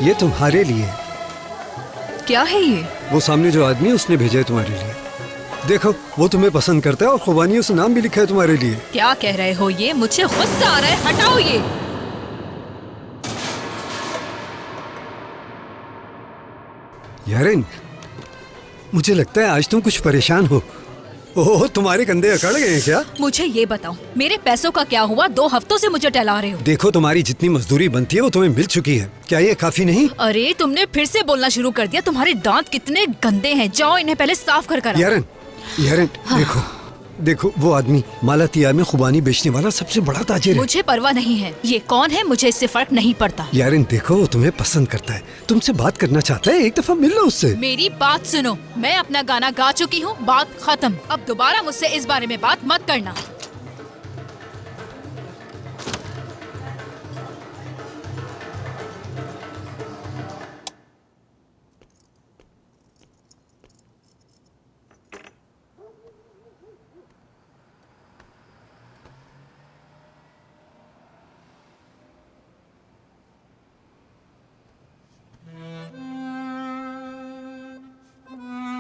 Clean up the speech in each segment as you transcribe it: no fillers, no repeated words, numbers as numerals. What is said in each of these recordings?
ये तुम्हारे लिए। क्या है ये? वो सामने जो आदमी है, उसने भेजा है तुम्हारे लिए। देखो, वो तुम्हें पसंद करता है और खुबानी उस नाम भी लिखा है तुम्हारे लिए। क्या कह रहे हो ये? मुझे गुस्सा आ रहा है, हटाओ ये। यारिन, मुझे लगता है आज तुम कुछ परेशान हो। ओह, तुम्हारे कंधे अकड़ गए हैं क्या? मुझे ये बताओ, मेरे पैसों का क्या हुआ? 2 हफ्तों से मुझे टहला रहे हो। देखो, तुम्हारी जितनी मजदूरी बनती है वो तुम्हें मिल चुकी है। क्या ये काफी नहीं? अरे तुमने फिर से बोलना शुरू कर दिया। तुम्हारे दांत कितने गंदे हैं, जाओ इन्हें पहले साफ कर कर। यारिन, हाँ। देखो वो आदमी मालातिया में खुबानी बेचने वाला सबसे बड़ा ताजिर है। मुझे परवाह नहीं है ये कौन है, मुझे इससे फर्क नहीं पड़ता। यारिन देखो, वो तुम्हें पसंद करता है, तुमसे बात करना चाहता है, एक दफा मिल लो उससे। मेरी बात सुनो, मैं अपना गाना गा चुकी हूँ, बात खत्म। अब दोबारा मुझसे इस बारे में बात मत करना।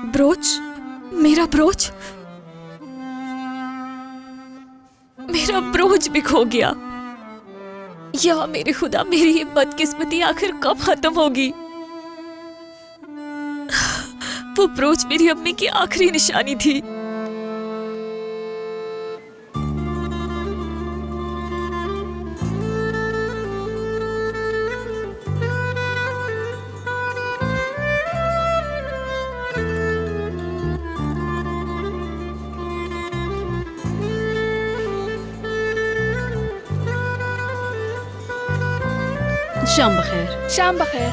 ब्रोच, मेरा ब्रोच, मेरा ब्रोच भी खो गया। या मेरे खुदा, मेरी ये बदकिस्मती आखिर कब खत्म होगी? वो ब्रोच मेरी अम्मी की आखिरी निशानी थी। शाम बखैर। शाम बखैर।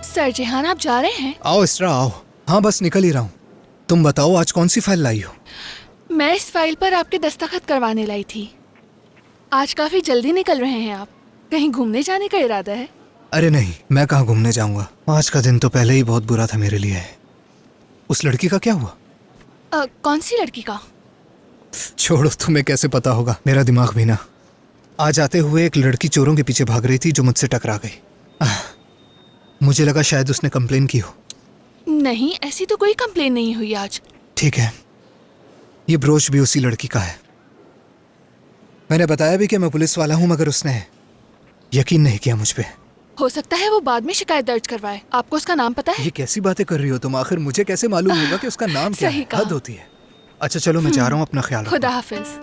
सर जिहान, आप जा रहे हैं? आओ इसरा आओ। हाँ बस निकल ही रहा हूँ। तुम बताओ आज कौन सी फाइल लाई हो? मैं इस फाइल पर आपके दस्तखत करवाने लाई थी। आज काफी जल्दी निकल रहे हैं आप। कहीं घूमने जाने का इरादा है? अरे नहीं, मैं कहाँ घूमने जाऊंगा। आज का दिन तो पहले ही बहुत बुरा था मेरे लिए। उस लड़की का क्या हुआ? कौन सी लड़की का? छोड़ो, तुम्हें कैसे पता होगा, मेरा दिमाग भी ना। आज आते हुए एक लड़की चोरों के पीछे भाग रही थी जो मुझसे टकरा गई। मुझे लगा शायद उसने कंप्लेन की हो। नहीं, ऐसी तो कोई कंप्लेन नहीं हुई आज। ठीक है, ये ब्रोच भी उसी लड़की का है। मैंने बताया भी कि मैं पुलिस वाला हूँ, मगर उसने यकीन नहीं किया मुझ पे। हो सकता है वो बाद में शिकायत दर्ज करवाए। आपको उसका नाम पता है? ये कैसी बातें कर रही हो तुम? आखिर मुझे कैसे मालूम होगा कि उसका नाम क्या है? हद होती है। अच्छा चलो, मैं जा रहा हूँ, अपना ख्याल रखो। खुदा हाफिज।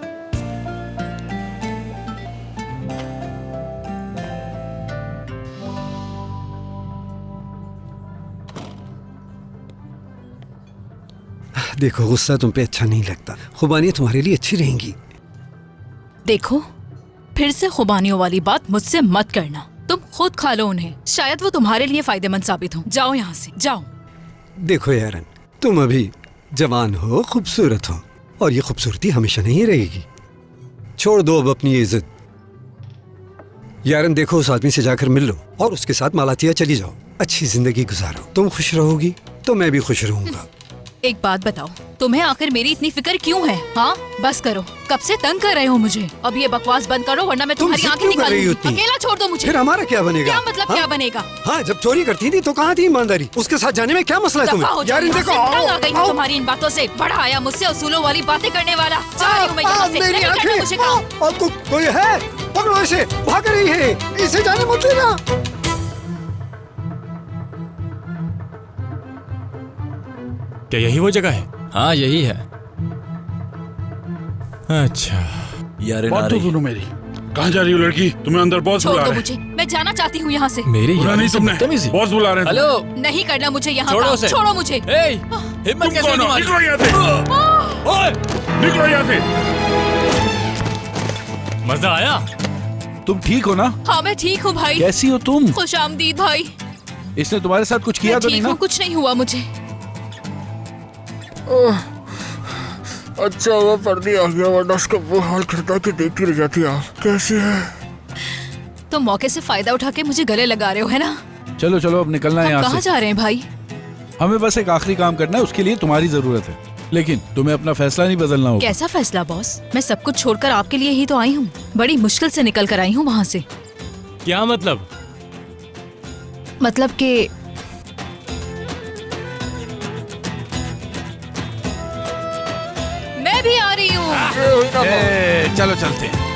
देखो, गुस्सा तुम पे अच्छा नहीं लगता। खुबानी तुम्हारे लिए अच्छी रहेंगी। देखो, फिर से खुबानियों वाली बात मुझसे मत करना। तुम खुद खा लो उन्हें, शायद वो तुम्हारे लिए फायदेमंद साबित हो। जाओ यहाँ से, जाओ। देखो यारन, तुम अभी जवान हो, खूबसूरत हो, और ये खूबसूरती हमेशा नहीं रहेगी। छोड़ दो अब अपनी इज्जत। यारन देखो, उस आदमी से जाकर मिल लो और उसके साथ मालातिया चली जाओ। अच्छी जिंदगी गुजारो। तुम खुश रहोगी तो मैं भी खुश रहूंगा। एक बात बताओ, तुम्हें आखिर मेरी इतनी फिक्र क्यों है? हाँ बस करो, कब से तंग कर रहे हो मुझे। अब ये बकवास बंद करो वरना मैं तुम्हारी आंखें निकाल दूंगी। अकेला छोड़ दो मुझे। फिर हमारा क्या बनेगा? क्या मतलब? हाँ? क्या बनेगा? हाँ, जब चोरी करती थी तो कहाँ थी ईमानदारी? उसके साथ जाने में क्या मसला है तुम्हें? यार देखो, तंग आ गई हूँ तुम्हारी इन बातों से। बड़ा आया मुझसे उसूलों वाली बातें करने वाला। जा रही हूँ मैं यहाँ से। नहीं करना मुझे काम। आपको कोई है? पकड़ो इसे, भाग रही है, इसे जाने मत देना। क्या यही वो जगह है? हाँ यही है। अच्छा यार बात तो सुनो मेरी। कहाँ जा रही हो लड़की? तुम्हें अंदर बॉस बुला रहे हैं। मुझे, मैं जाना चाहती हूँ यहाँ से। मेरी बुरा नहीं तुमने, बॉस बुला रहे हैं। हेलो, नहीं करना मुझे यहाँ छोड़ो काम। उसे। छोड़ो मुझे। हिम्मत कैसे तुम्हारी? निकलो यहाँ से। ओए, निकलो यहाँ से। मजा आया? तुम ठीक हो ना? हाँ मैं ठीक हूँ भाई। कैसी हो तुम? खुशामदीद भाई। इसने तुम्हारे साथ कुछ किया तो नहीं ना? कुछ नहीं हुआ मुझे। अच्छा हुआ पर्दी आ गया, वरना उसका वो हाल करता कि देखती रह जाती। आप कैसी है? तुम मौके से फायदा उठा के मुझे गले लगा रहे हो, है ना? चलो चलो, अब निकलना है यहाँ कहाँ से। जा रहे हैं भाई? हमें बस एक आखिरी काम करना है, उसके लिए तुम्हारी जरूरत है, लेकिन तुम्हें अपना फैसला नहीं बदलना होगा। कैसा फैसला बॉस? मैं सब कुछ छोड़कर आपके लिए ही तो आई हूँ। बड़ी मुश्किल से निकल कर आई हूँ वहाँ से। क्या मतलब? मतलब कि मैं भी आ रही हूँ। चलो चलते हैं।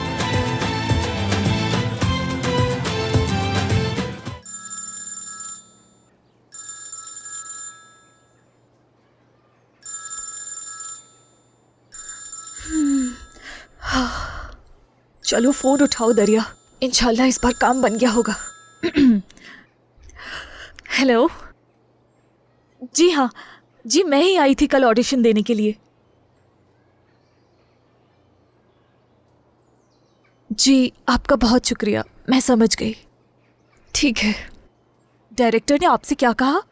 चलो फोन उठाओ दरिया, इंशाल्लाह इस बार काम बन गया होगा। हेलो। जी हाँ जी, मैं ही आई थी कल ऑडिशन देने के लिए। जी आपका बहुत शुक्रिया, मैं समझ गई। ठीक है। डायरेक्टर ने आपसे क्या कहा?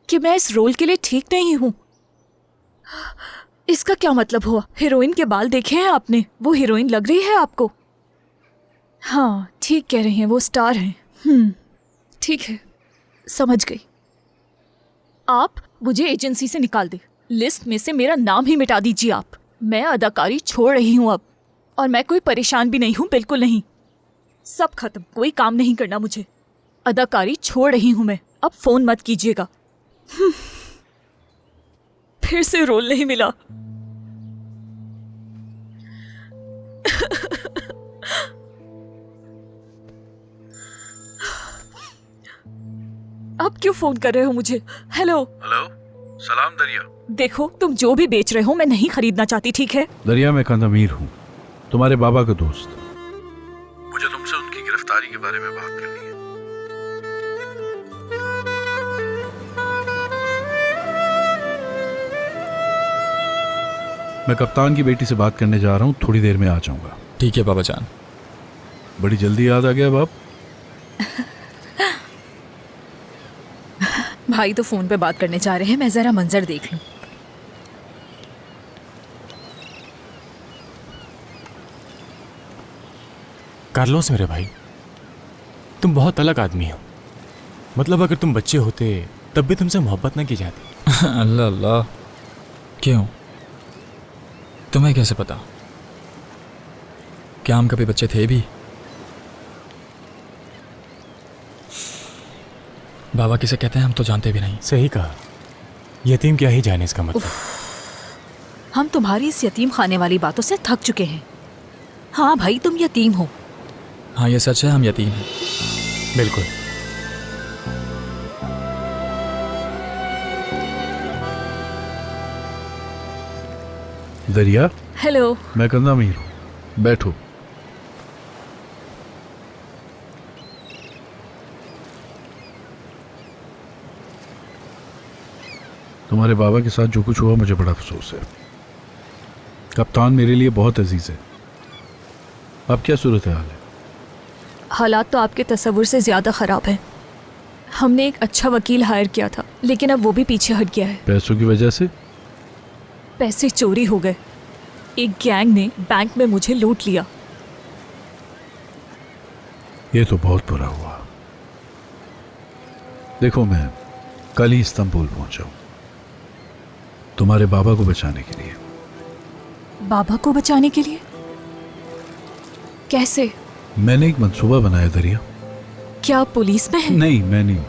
कि मैं इस रोल के लिए ठीक नहीं हूं। इसका क्या मतलब हुआ? हीरोइन के बाल देखे हैं आपने? वो हीरोइन लग रही है आपको? हाँ ठीक कह रही हैं, वो स्टार हैं। ठीक है, समझ गई। आप मुझे एजेंसी से निकाल दे, लिस्ट में से मेरा नाम ही मिटा दीजिए आप। मैं अदाकारी छोड़ रही हूँ अब, और मैं कोई परेशान भी नहीं हूँ, बिल्कुल नहीं। सब खत्म, कोई काम नहीं करना मुझे। अदाकारी छोड़ रही हूँ मैं, अब फोन मत कीजिएगा। फिर से रोल नहीं मिला। अब क्यों फोन कर रहे हो मुझे? हेलो। हेलो, सलाम दरिया। देखो तुम जो भी बेच रहे हो मैं नहीं खरीदना चाहती, ठीक है? दरिया, मैं कंदमीर हूँ, तुम्हारे बाबा का दोस्त। मुझे तुमसे उनकी गिरफ्तारी के बारे में बात करनी है। मैं कप्तान की बेटी से बात करने जा रहा हूँ, थोड़ी देर में आ जाऊंगा। ठीक है बाबा जान। बड़ी जल्दी याद आ गया बाप। भाई तो फोन पे बात करने जा रहे हैं, मैं जरा मंजर देख लूं। कार्लोस मेरे भाई, तुम बहुत अलग आदमी हो। मतलब अगर तुम बच्चे होते तब भी तुमसे मोहब्बत ना की जाती। अल्लाह अल्लाह, क्यों? तुम्हें कैसे पता? क्या हम कभी बच्चे थे भी? बाबा किसे कहते हैं हम तो जानते भी नहीं। सही कहा, यतीम क्या ही जाने इसका मतलब। हम तुम्हारी इस यतीम खाने वाली बातों से थक चुके हैं। हाँ भाई, तुम यतीम हो। हाँ ये सच है, हम यतीम हैं। बिल्कुल। दरिया। हेलो। मैं कंदमीर हूँ, बैठो। तुम्हारे बाबा के साथ जो कुछ हुआ मुझे बड़ा अफसोस है। कप्तान मेरे लिए बहुत अजीज है। अब क्या सूरत हाल है? हालात तो आपके तस्वुर से ज़्यादा ख़राब हैं। हमने एक अच्छा वकील हायर किया था, लेकिन अब वो भी पीछे हट गया है। पैसों की वजह से? पैसे चोरी हो गए। एक गैंग ने बैंक में मुझे लूट लिया। ये तो बहुत बुरा हुआ। देखो, मैं कल ही इस्तांबुल पहुंचा हूं तुम्हारे बाबा को बचाने के लिए। बाबा को बचाने के लिए? कैसे? मैंने एक मंसूबा बनाया दरिया। क्या आप पुलिस में हैं? नहीं, मैं नहीं।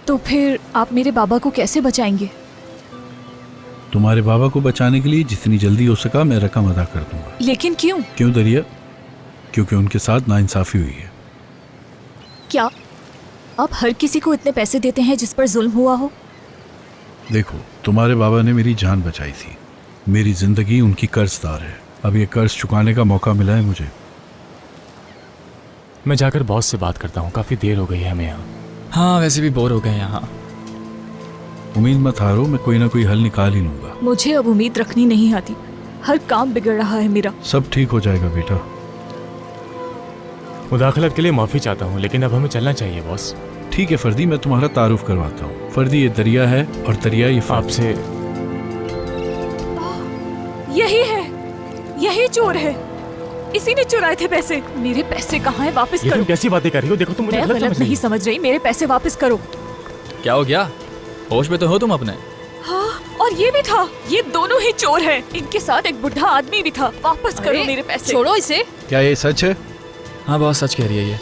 तो फिर आप मेरे बाबा को कैसे बचाएंगे? तुम्हारे बाबा को बचाने के लिए जितनी जल्दी हो सका मैं रकम अदा कर दूंगा। लेकिन क्यों? क्यों दरिया? क्योंकि उनके साथ नाइंसाफी हुई है। क्या आप हर किसी को इतने पैसे देते हैं जिस पर जुल्म हुआ हो? देखो, तुम्हारे बाबा ने मेरी जान बचाई थी। मेरी जिंदगी उनकी कर्जदार है। अब ये कर्ज चुकाने का मौका मिला है मुझे। मैं जाकर बॉस से बात करता हूँ, काफी देर हो गई है हमें यहाँ। हाँ वैसे भी बोर हो गए यहाँ। उम्मीद मत हारो, मैं कोई ना कोई हल निकाल ही लूंगा। मुझे अब उम्मीद रखनी नहीं आती। हर काम बिगड़ रहा है मेरा। सब ठीक हो जाएगा बेटा। मुदाखलत के लिए माफी चाहता हूँ, लेकिन अब हमें चलना चाहिए बॉस। ठीक है फर्दी, मैं तुम्हारा तारुफ करवाता हूँ। फर्दी, ये दरिया है और दरिया ये आपसे। यही है, यही चोर है। इसी ने चुराए थे पैसे। मेरे पैसे कहाँ हैं? वापस ये करो। तुम कैसी बातें कर रही हो? देखो तुम मुझे मैं गलत नहीं समझ रही। मेरे पैसे वापस करो। क्या हो गया? होश में तो हो तुम अपने? हाँ, और ये भी था। ये दोनों ही चोर हैं। इनके साथ एक बुढ़ा आदमी भी था। वापस करो मेरे पैसे। छोड़ो इसे। क्या ये सच है? हाँ बहुत सच कह रही है ये।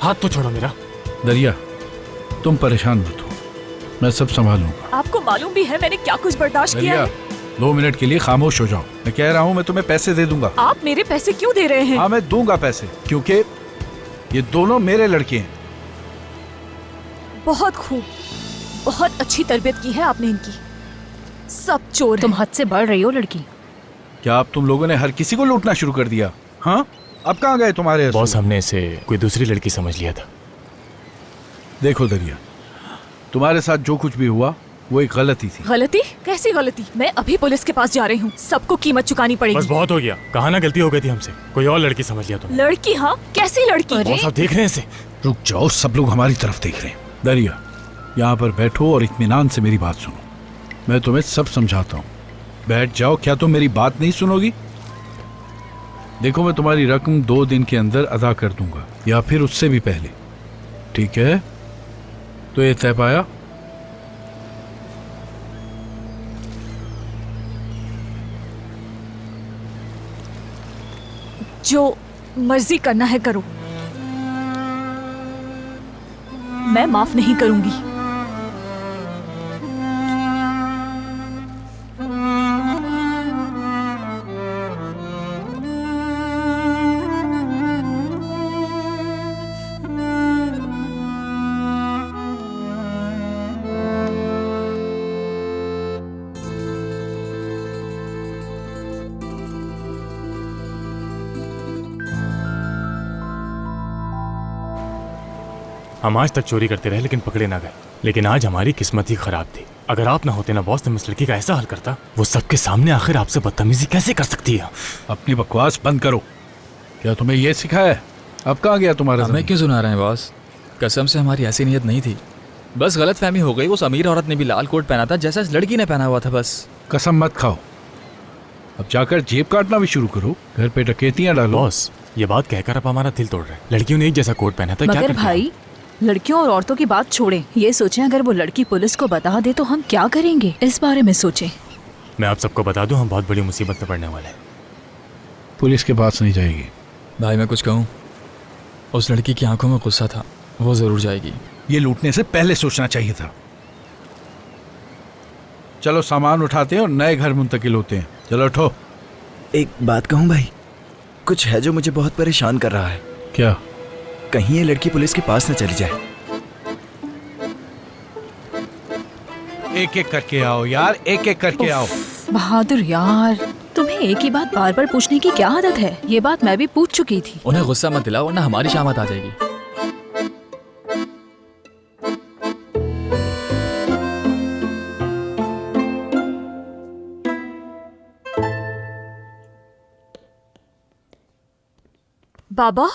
हाथ तो छोड़ो मेरा। दरिया, तुम परेशान मत हो, मैं सब संभाल लूंगा। आपको मालूम भी है मैंने क्या कुछ बर्दाश्त किया दरिया, है। 2 मिनट के लिए खामोश हो जाओ। मैं कह रहा हूँ मैं तुम्हें पैसे दे दूंगा। आप मेरे पैसे क्यों दे रहे हैं? हाँ, मैं दूंगा पैसे, क्योंकि ये दोनों मेरे लड़के हैं। बहुत खूब, बहुत अच्छी तरबियत की है आपने इनकी। सब चोर हैं। तुम हद से बढ़ रही हो लड़की। क्या अब तुम लोगों ने हर किसी को लूटना शुरू कर दिया? हाँ, अब कहाँ गए तुम्हारे असूल? बॉस, हमने इसे कोई दूसरी लड़की समझ लिया था। देखो दरिया, तुम्हारे साथ जो कुछ भी हुआ वो एक गलती थी। गलती? कैसी गलती? मैं अभी पुलिस के पास जा रही हूँ, सबको कीमत चुकानी बस पड़ेगी। बहुत हो गया, कहा ना गलती हो गई थी हमसे। कोई और लड़की समझ लिया तुमने। लड़की? हाँ, कैसी लड़की? बॉस, आप देख रहे हैं इसे? रुक जाओ, सब लोग हमारी तरफ देख रहे हैं। दरिया, यहाँ पर बैठो और इत्मीनान से मेरी बात सुनो। मैं तुम्हें सब समझाता हूँ, बैठ जाओ। क्या तुम मेरी बात नहीं सुनोगी? देखो, मैं तुम्हारी रकम 2 दिन के अंदर अदा कर दूंगा, या फिर उससे भी पहले, ठीक है? तो ये तय पाया? जो मर्जी करना है करो, मैं माफ नहीं करूंगी। हम आज तक चोरी करते रहे लेकिन पकड़े ना गए। लेकिन आज हमारी किस्मत ही खराब थी। अगर आप ना होते ना बॉस, तो मैं इस लड़की का ऐसा हाल करता। वो सबके सामने आखिर आपसे बदतमीजी कैसे कर सकती है? अपनी बकवास बंद करो। क्या तुम्हें ये सिखाया है? अब कहाँ गया तुम्हारा हमें क्यों सुना रहे हैं बॉस? कसम से हमारी ऐसी नीयत नहीं थी, बस गलत फहमी हो गई। उस अमीर औरत ने भी लाल कोट पहना था जैसा इस लड़की ने पहना हुआ था। बस कसम मत खाओ, अब जाकर जेब काटना भी शुरू करो, घर पे डकैतियां डालो। बॉस, ये बात कहकर आप हमारा दिल तोड़ रहे हैं। लड़कियों ने एक जैसा कोट पहना था, क्या मगर करते भाई, लड़कियों और औरतों की बात छोड़ें, ये सोचें अगर वो लड़की पुलिस को बता दे तो हम क्या करेंगे, इस बारे में सोचें। मैं आप सबको बता दूं, हम बहुत बड़ी मुसीबत में पड़ने वाले हैं। पुलिस के पास नहीं जाएगी। भाई मैं कुछ कहूँ, उस लड़की की आंखों में गुस्सा था, वो जरूर जाएगी। ये लूटने से पहले सोचना चाहिए था। चलो सामान उठाते हैं और नए घर मुंतकिल होते हैं। चलो उठो। एक बात कहूँ भाई, कुछ है जो मुझे बहुत परेशान कर रहा है। क्या? कहीं ये लड़की पुलिस के पास न चली जाए। एक एक करके आओ यार, एक एक करके आओ। बहादुर यार, तुम्हें एक ही बात बार बार पूछने की क्या आदत है? ये बात मैं भी पूछ चुकी थी। उन्हें गुस्सा मत दिलाओ वरना हमारी शामत आ जाएगी। बाबा,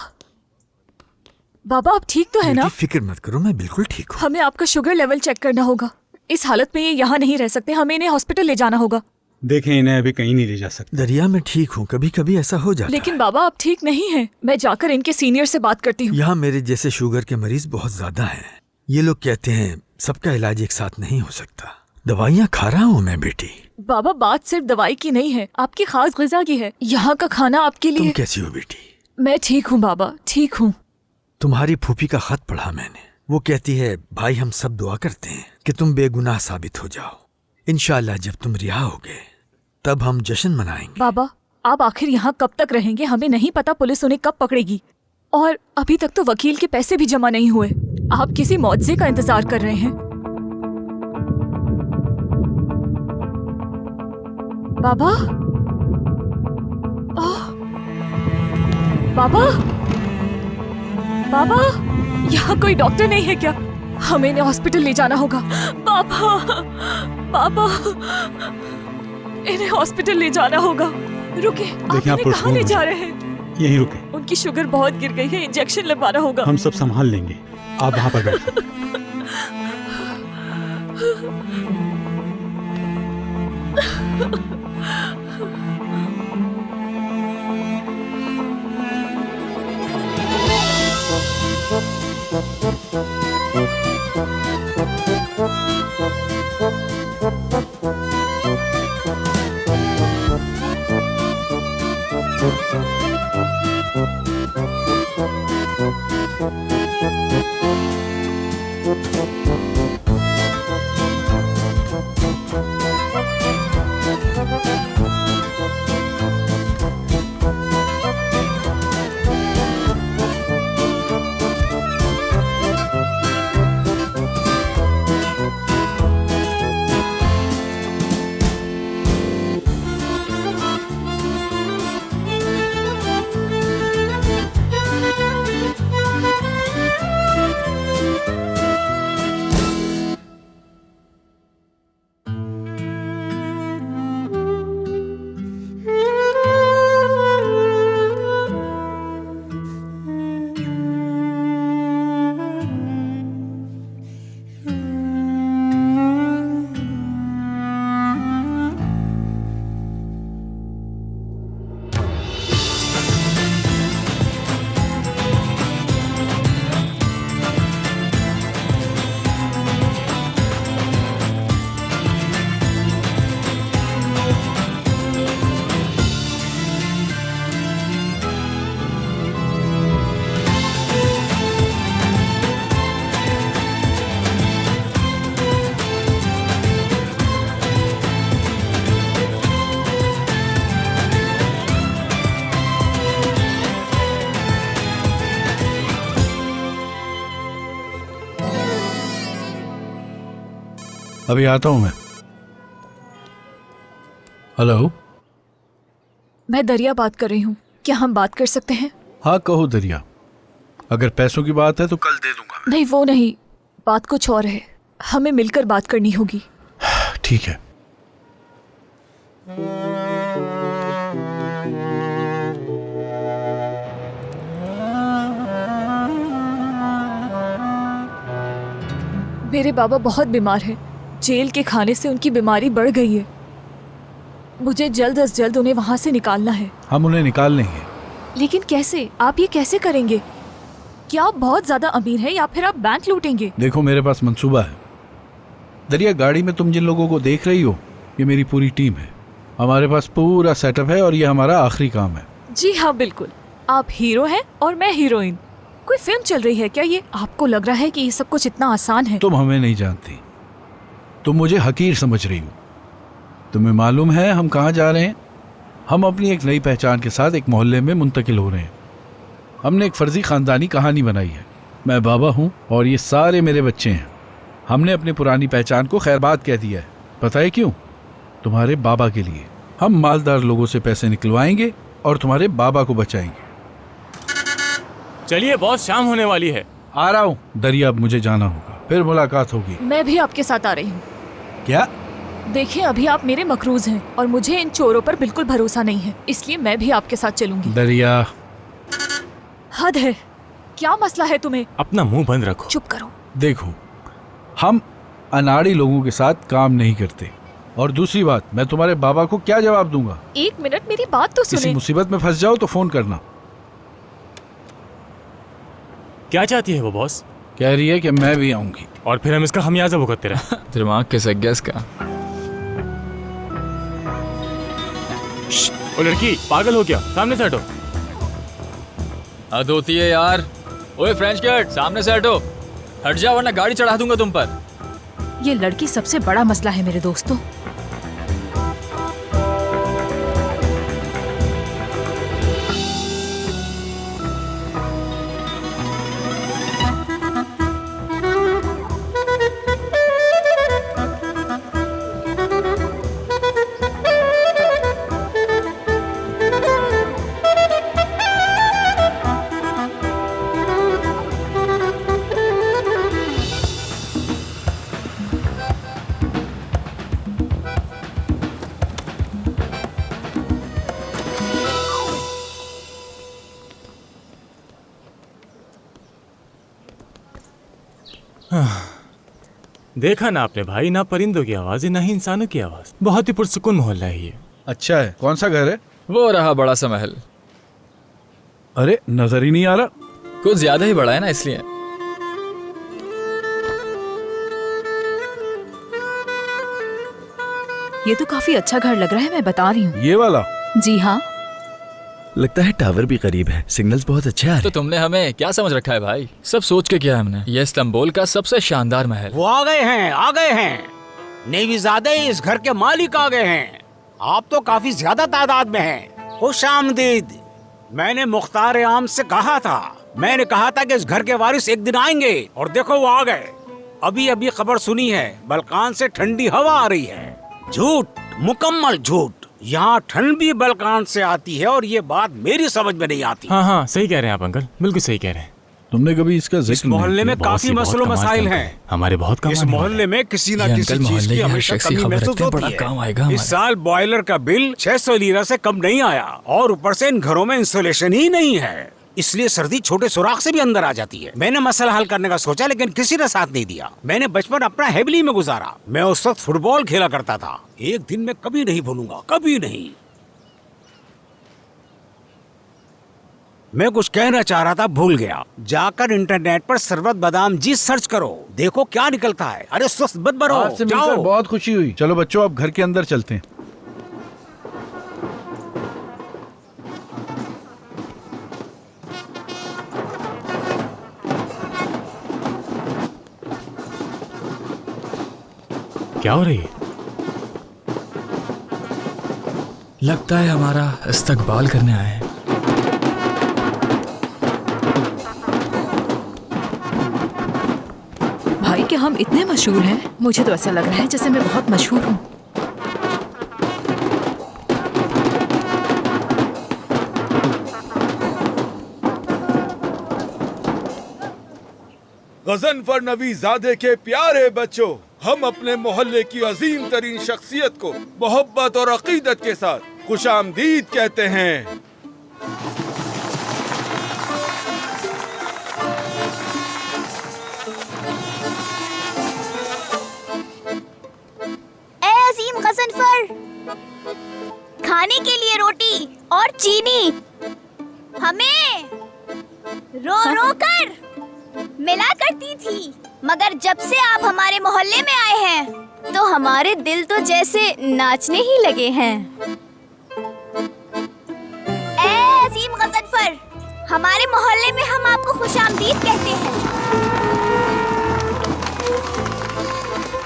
बाबा आप ठीक तो है ना? फिक्र मत करो, मैं बिल्कुल ठीक हूँ। हमें आपका शुगर लेवल चेक करना होगा। इस हालत में ये यहाँ नहीं रह सकते, हमें इन्हें हॉस्पिटल ले जाना होगा। देखें, इन्हें अभी कहीं नहीं ले जा सकते। दरिया, मैं ठीक हूँ, कभी कभी ऐसा हो जाता लेकिन बाबा आप ठीक नहीं हैं। मैं जाकर इनके सीनियर से बात करती हूँ। यहाँ मेरे जैसे शुगर के मरीज बहुत ज्यादा हैं। ये लोग कहते हैं सबका इलाज एक साथ नहीं हो सकता। दवाइयाँ खा रहा हूँ मैं बेटी। बाबा बात सिर्फ दवाई की नहीं है, आपकी खास ग़िज़ा की है। यहाँ का खाना आपके लिए। तुम कैसी हो बेटी? मैं ठीक हूँ बाबा, ठीक हूँ। तुम्हारी फूफी का खत पढ़ा मैंने। वो कहती है भाई हम सब दुआ करते हैं कि तुम बेगुनाह साबित हो जाओ। इंशाअल्लाह जब तुम रिहा होगे तब हम जश्न मनाएंगे। बाबा आप आखिर यहाँ कब तक रहेंगे? हमें नहीं पता पुलिस उन्हें कब पकड़ेगी, और अभी तक तो वकील के पैसे भी जमा नहीं हुए। आप किसी मुआवजे का इंतजार कर रहे हैं। बाबा, बाबा, बाबा, यहाँ कोई डॉक्टर नहीं है क्या? हमें इन्हें हॉस्पिटल ले जाना होगा। बाबा, बाबा, इन्हें हॉस्पिटल ले जाना होगा। रुके, आप इन्हें कहाँ ले जा रहे हैं? यहीं रुके। उनकी शुगर बहुत गिर गई है, इंजेक्शन लगवाना होगा। हम सब संभाल लेंगे, आप वहाँ पर बैठो। अभी आता हूं मैं। हेलो, मैं दरिया बात कर रही हूँ, क्या हम बात कर सकते हैं? हाँ कहो दरिया, अगर पैसों की बात है तो कल दे दूंगा। नहीं वो नहीं, बात कुछ और है, हमें मिलकर बात करनी होगी। ठीक है। मेरे बाबा बहुत बीमार हैं। जेल के खाने से उनकी बीमारी बढ़ गई है। मुझे जल्द से जल्द उन्हें वहाँ से निकालना है। हम उन्हें निकाल लेंगे। लेकिन कैसे? आप ये कैसे करेंगे? क्या आप बहुत ज्यादा अमीर हैं या फिर आप बैंक लूटेंगे? देखो मेरे पास मंसूबा है। दरिया, गाड़ी में तुम जिन लोगों को देख रही हो ये मेरी पूरी टीम है। हमारे पास पूरा सेटअप है और ये हमारा आखिरी काम है। जी हाँ बिल्कुल, आप हीरो हैं और मैं हीरोइन। कोई फिल्म चल रही है क्या ये? आपको लग रहा है कि ये सब कुछ इतना आसान है? तुम हमें नहीं जानती, तुम मुझे हकीर समझ रही हो। तुम्हें मालूम है हम कहाँ जा रहे हैं? हम अपनी एक नई पहचान के साथ एक मोहल्ले में मुंतकिल हो रहे हैं। हमने एक फर्जी खानदानी कहानी बनाई है। मैं बाबा हूँ और ये सारे मेरे बच्चे हैं। हमने अपनी पुरानी पहचान को खैरबाद कह दिया है। पता है क्यों? तुम्हारे बाबा के लिए। हम मालदार लोगों से पैसे निकलवाएंगे और तुम्हारे बाबा को बचाएंगे। चलिए बॉस, शाम होने वाली है। आ रहा हूँ दरिया, अब मुझे जाना होगा, फिर मुलाकात होगी। मैं भी आपके साथ आ रही हूँ। क्या? देखिए अभी आप मेरे मकरूज हैं और मुझे इन चोरों पर बिल्कुल भरोसा नहीं है, इसलिए मैं भी आपके साथ चलूंगी। दरिया, हद है। क्या मसला है तुम्हें? अपना मुंह बंद रखो। चुप करो। देखो, हम अनाड़ी लोगों के साथ काम नहीं करते, और दूसरी बात, मैं तुम्हारे बाबा को क्या जवाब दूंगा? एक मिनट, मेरी बात तो सुने। किसी मुसीबत में फंस जाओ तो फोन करना। क्या चाहती है वो बॉस? कह रही है कि मैं भी आऊंगी और फिर हम इसका खमियाजा भुगतते रहे। दिमाग के गैस का। ओ लड़की, पागल हो क्या? सामने से हटो। हद होती है यार। ओए फ्रेंच कैट, सामने से हटो। हट जाओ वरना गाड़ी चढ़ा दूंगा तुम पर। ये लड़की सबसे बड़ा मसला है मेरे दोस्तों। देखा ना आपने भाई, ना परिंदों की आवाज ना ही इंसानों की आवाज। बहुत ही पुरसुकून मोहल्ला है ये। अच्छा है। कौन सा घर है? वो रहा बड़ा सा महल। अरे नजर ही नहीं आ रहा। कुछ ज्यादा ही बड़ा है ना, इसलिए। ये तो काफी अच्छा घर लग रहा है, मैं बता रही हूँ। ये वाला? जी हाँ। लगता है टावर भी करीब है, सिग्नल्स बहुत अच्छे आ रहे हैं। तो तुमने हमें क्या समझ रखा है भाई? सब सोच के किया हमने। ये इस्तांबुल का सबसे शानदार महल। वो आ गए हैं। नेवीज़ादे इस घर के मालिक आ गए हैं। आप तो काफी ज्यादा तादाद में हैं। खुशामदीद। मैंने मुख्तार आम से कहा था, कि इस घर के वारिस एक दिन आएंगे, और देखो वो आ गए। अभी अभी खबर सुनी है, बलकान से ठंडी हवा आ रही है। झूठ, मुकम्मल झूठ। यहाँ ठंड भी बलकान से आती है, और ये बात मेरी समझ में नहीं आती। हाँ, सही कह रहे हैं आप अंकल, बिल्कुल सही कह रहे हैं। तुमने कभी इसका जिक्र? इस मोहल्ले में काफी मसलो मसाइल हैं। हमारे बहुत काम। इस मोहल्ले में किसी न किसी चीज की हमेशा कमी महसूस होती है। इस साल बॉयलर का बिल 600 लीरा से कम नहीं आया, और ऊपर से इन घरों में इंसुलेशन ही नहीं है, इसलिए सर्दी छोटे सुराख से भी अंदर आ जाती है। मैंने मसला हल करने का सोचा, लेकिन किसी ने साथ नहीं दिया। मैंने बचपन अपना हेवली में गुजारा। मैं उस वक्त फुटबॉल खेला करता था। एक दिन मैं कभी नहीं भूलूंगा, कभी नहीं। मैं कुछ कहना चाह रहा था, भूल गया। जाकर इंटरनेट पर शरबत बादाम जी सर्च करो, देखो क्या निकलता है। अरे सुस्त मत बनो, जाओ। बहुत खुशी हुई। चलो बच्चों, अब घर के अंदर चलते हैं। क्या हो रही है? लगता है हमारा इस्तकबाल करने आए हैं। कि हम इतने मशहूर हैं, मुझे तो ऐसा लग रहा है जैसे मैं बहुत मशहूर हूँ। गजनफर नवीज़ादे के प्यारे बच्चों, हम अपने मोहल्ले की अजीम तरीन शख्सियत को मोहब्बत और अकीदत के साथ खुशामदीद कहते हैं। अजीम गजनफर, खाने के लिए रोटी और चीनी हमें रो रो कर मिला करती थी, मगर जब से आप हमारे मोहल्ले में आए हैं तो हमारे दिल तो जैसे नाचने ही लगे हैं। ए अजीम गजनफर, हमारे मोहल्ले में हम आपको खुशामदीद कहते हैं।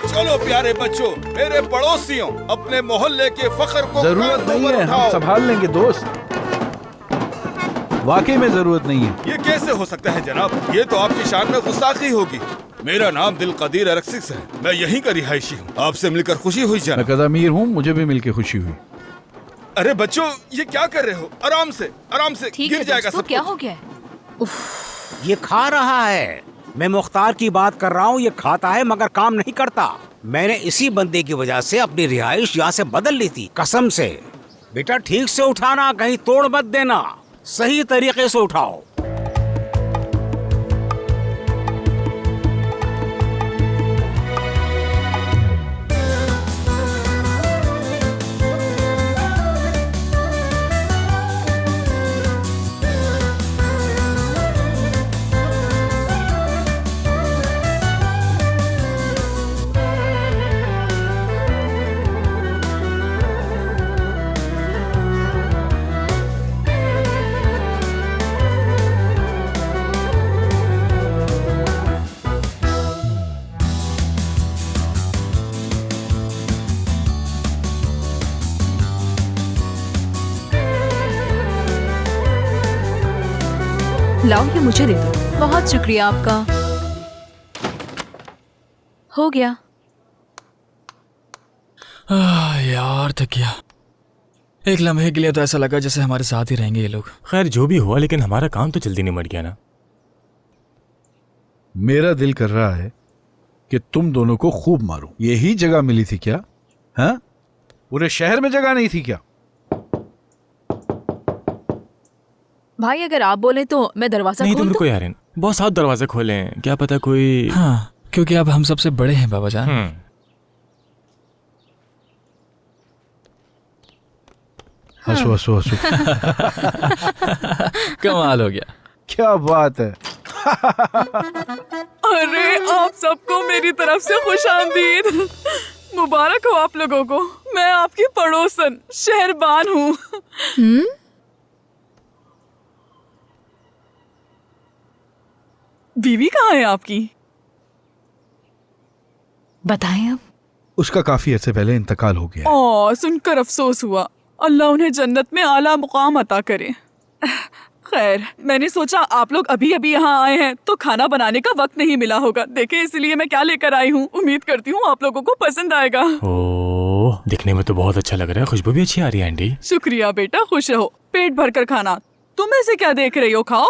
चलो प्यारे बच्चों, मेरे पड़ोसियों, अपने मोहल्ले के फख्र को जरूरत नहीं है, हम संभाल लेंगे दोस्त। वाकई में जरूरत नहीं है। ये कैसे हो सकता है जनाब? ये तो आपकी शान में गुस्ताखी होगी। मेरा नाम दिलकदीर अरक्सिस है, मैं यहीं का रिहायशी हूँ। आपसे मिलकर खुशी हुई जनाब। मैं कदामीर हूँ, मुझे भी मिलकर खुशी हुई। अरे बच्चों, ये क्या कर रहे हो? आराम से गिर जाएगा सब। क्या हो गया? ये खा रहा है। मैं मुख्तार की बात कर रहा हूँ। ये खाता है मगर काम नहीं करता। मैंने इसी बंदे की वजह से अपनी रिहाइश यहाँ से बदल ली थी, कसम से। बेटा ठीक से उठाना, कहीं तोड़ मत देना, सही तरीके से उठाओ। लाओ, ये मुझे दे दो। बहुत शुक्रिया आपका। हो गया। यार थक गया। एक लम्हे के लिए तो ऐसा लगा जैसे हमारे साथ ही रहेंगे ये लोग। खैर जो भी हुआ, लेकिन हमारा काम तो जल्दी निमट गया ना। मेरा दिल कर रहा है कि तुम दोनों को खूब मारूं। यही जगह मिली थी क्या? हाँ, पूरे शहर में जगह नहीं थी क्या? भाई अगर आप बोले तो मैं दरवाजा नहीं, खोल तुम रुको यार, बहुत साफ दरवाजे खोलें, क्या पता कोई। हाँ, क्योंकि अब हम सबसे बड़े हैं बाबा जान। हंसो हंसो हंसो। कमाल हो गया। क्या बात है। अरे आप सबको मेरी तरफ से खुशामदीद। मुबारक हो आप लोगों को। मैं आपकी पड़ोसन शहरबान हूँ। बीवी कहाँ है आपकी? बताएं अब। उसका काफी अर्से पहले इंतकाल हो गया। ओह, सुनकर अफसोस हुआ। अल्लाह उन्हें जन्नत में आला मुकाम अता करे। खैर, मैंने सोचा आप लोग अभी अभी यहाँ आए हैं तो खाना बनाने का वक्त नहीं मिला होगा। देखें इसलिए मैं क्या लेकर आई हूँ। उम्मीद करती हूँ आप लोगों को पसंद आएगा। ओह, दिखने में तो बहुत अच्छा लग रहा है। खुशबू भी अच्छी आ रही है आंटी। शुक्रिया बेटा, खुश रहो। पेट भर कर खाना। तुम ऐसे क्या देख रही हो? खाओ।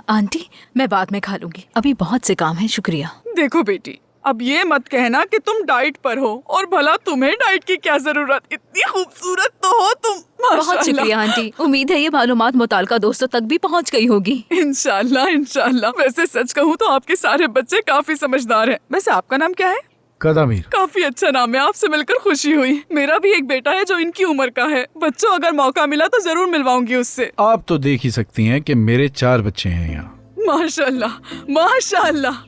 आंटी मैं बाद में खा लूंगी, अभी बहुत से काम है। शुक्रिया। देखो बेटी, अब ये मत कहना कि तुम डाइट पर हो, और भला तुम्हें डाइट की क्या जरूरत? इतनी खूबसूरत तो हो तुम। बहुत शुक्रिया आंटी। उम्मीद है ये मालूमात मुताल्लिका दोस्तों तक भी पहुंच गई होगी। इंशाल्लाह इंशाल्लाह। वैसे सच कहूँ तो आपके सारे बच्चे काफी समझदार हैं। वैसे आपका नाम क्या है? कदामीर। काफी अच्छा नाम है। आपसे मिलकर खुशी हुई। मेरा भी एक बेटा है जो इनकी उम्र का है। बच्चों, अगर मौका मिला तो जरूर मिलवाऊंगी उससे। आप तो देख ही सकती हैं कि मेरे 4 बच्चे हैं यहाँ। माशाल्लाह माशाल्लाह।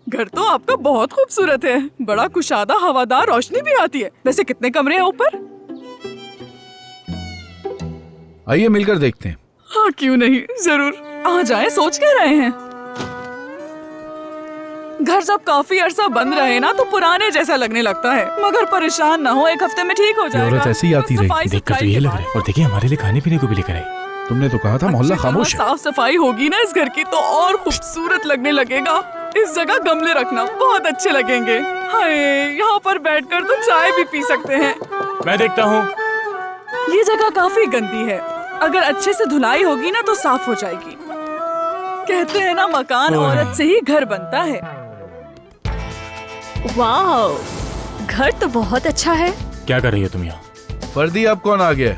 घर तो आपका बहुत खूबसूरत है। बड़ा कुशादा, हवादार रोशनी भी आती है। वैसे कितने कमरे हैं ऊपर? आइए मिलकर देखते हैं। हाँ क्यों नहीं, जरूर आ जाएं। सोच क्या रहे हैं? घर जब काफी अरसा बंद रहे ना तो पुराने जैसा लगने लगता है, मगर परेशान ना हो, एक हफ्ते में ठीक हो जाएगा। औरत ऐसी आती रही। देखकर तो ये लग रहा है। और देखिए हमारे लिए खाने पीने को भी लेकर आई। तुमने तो कहा था मोहल्ला खामोश है। साफ सफाई होगी ना इस घर की तो और खूबसूरत लगने लगेगा। इस जगह गमले रखना, बहुत अच्छे लगेंगे। हाय, यहाँ पर बैठकर तो चाय भी पी सकते हैं। मैं देखता हूँ। ये जगह काफी गंदी है, अगर अच्छे से धुलाई होगी ना तो साफ हो जाएगी। कहते हैं ना, मकान औरत से ही घर बनता है। वाओ, घर तो बहुत अच्छा है। क्या कर रही हो तुम यहाँ? फर्दी, अब कौन आ गया?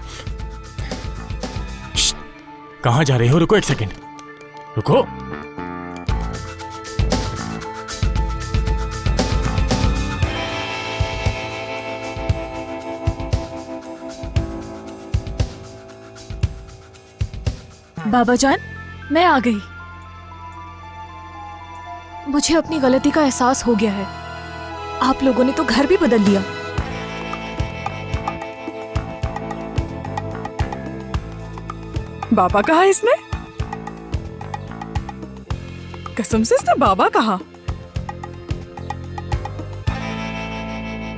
कहाँ जा रही हो? रुको एक सेकंड, रुको। बाबा जान, मैं आ गई। मुझे अपनी गलती का एहसास हो गया है। आप लोगों ने तो घर भी बदल दिया। बाबा कहा इसने? कसम से इसने बाबा कहा?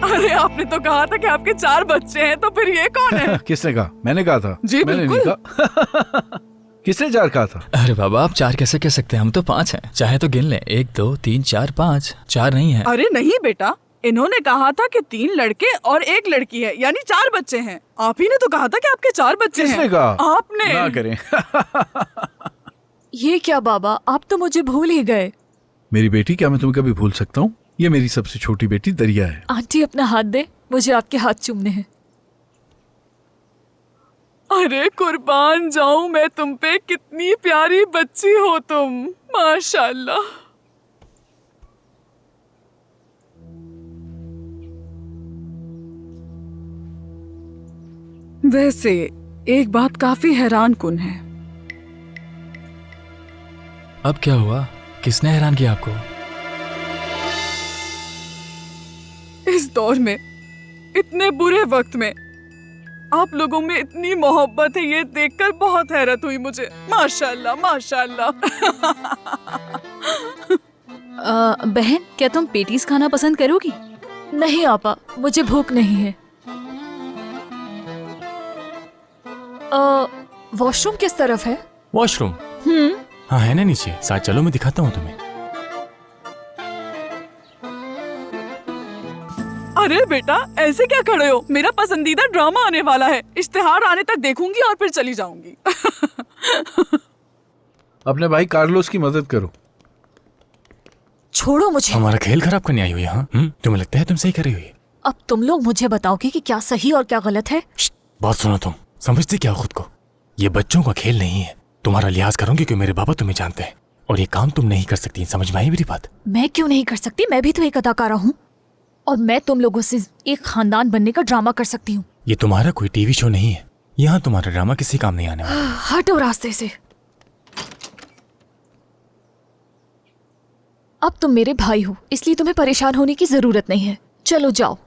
अरे आपने तो कहा था कि आपके 4 बच्चे हैं, तो फिर ये कौन है? किसने कहा? मैंने कहा था। जी मैंने बिल्कुल। नहीं कहा। किसने 4 कहा था? अरे बाबा, आप 4 कैसे कह सकते हैं? हम तो 5 हैं। चाहे तो गिन लें, 1 2 3 4 5। 4 नहीं है। अरे नहीं बेटा, इन्होंने कहा था कि 3 लड़के और 1 लड़की है, यानी 4 बच्चे हैं। आप ही ने तो कहा था कि आपके 4 बच्चे हैं। किसने कहा? आपने। ना करें। ये क्या बाबा, आप तो मुझे भूल ही गए। मेरी बेटी, क्या मैं तुम्हें कभी भूल सकता हूँ? ये मेरी सबसे छोटी बेटी दरिया है। आंटी अपना हाथ दे, मुझे आपके हाथ चूमने हैं। अरे कुर्बान जाऊं मैं तुम पे, कितनी प्यारी बच्ची हो तुम, माशाल्लाह। वैसे एक बात काफी हैरान कुन है। अब क्या हुआ? किसने हैरान किया आपको? इस दौर में, इतने बुरे वक्त में आप लोगों में इतनी मोहब्बत है, ये देखकर बहुत हैरत हुई मुझे। माशाल्लाह माशाल्लाह। बहन, क्या तुम पेटीज खाना पसंद करोगी? नहीं आपा, मुझे भूख नहीं है। वॉशरूम किस तरफ है? वॉशरूम? हाँ है ना नीचे। साथ चलो, मैं दिखाता हूँ तुम्हें। अरे बेटा, ऐसे क्या खड़े हो? मेरा पसंदीदा ड्रामा आने वाला है, इश्तिहार आने तक देखूंगी और फिर चली जाऊंगी। अपने भाई कार्लोस की मदद करो। छोड़ो मुझे। हमारा खेल खराब करने आई हुई है? हाँ, तुम्हें लगता है तुम सही कर रही हुई? अब तुम लोग मुझे बताओगे कि क्या सही और क्या गलत है? बात सुनो, तुम समझते क्या हो खुद को? ये बच्चों का खेल नहीं है। तुम्हारा लिहाज करूंगी क्योंकि मेरे बाबा तुम्हें जानते हैं, और ये काम तुम नहीं कर सकती। समझ में आई मेरी बात? मैं क्यों नहीं कर सकती? मैं भी तो एक अदाकारा हूँ, और मैं तुम लोगों से एक खानदान बनने का ड्रामा कर सकती हूँ। ये तुम्हारा कोई टीवी शो नहीं है। यहाँ तुम्हारा ड्रामा किसी काम नहीं आने वाला। हटो रास्ते से। अब तुम मेरे भाई हो, इसलिए तुम्हें परेशान होने की जरूरत नहीं है। चलो जाओ।